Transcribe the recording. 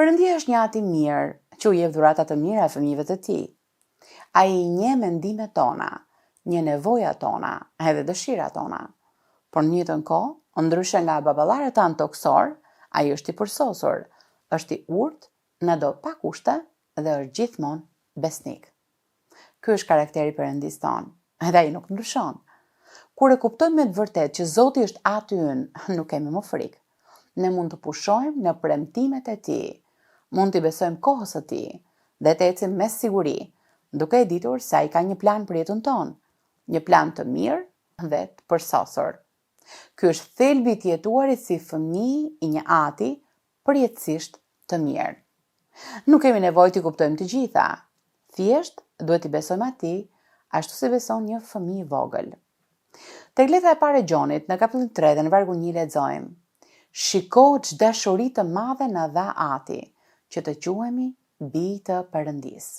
Perëndia është një ati mirë që u jep dhurata të mira e fëmijëve të tij. Ai njeh mendimet tona, njeh nevojat tona edhe dëshirat tona. Por në njëjtën kohë, ndryshe nga baballarët tanë toksor, ai është i përsosur, është i urtë, na do pa kushte dhe është gjithmonë besnik. Ky është karakteri Perëndis tonë, edhe ai nuk ndryshon. Kur e kuptojmë me të vërtetë që Zoti është Ati ynë, nuk kemi më frikë. Ne mund të pushojmë në premtimet e Tij, mund t'i besojmë kohës së Tij dhe të ecim me siguri, duke e ditur se ai ka një plan për jetën tonë, një plan të mirë dhe të përsosur. Ky është thelbi i të jetuarit si fëmijë i një Ati përjetësisht të mirë. Nuk kemi nevojë t'i kuptojmë të gjitha, thjesht duhet t'i besojmë Atij ashtu si beson një fëmijë i vogël. Tek letra e parë e Gjonit, në kapitullin 3 dhe në vargun 1 lexojmë: Shiko ç'dashuri të madhe na dha Ati, që të quhemi bij të Perëndisë.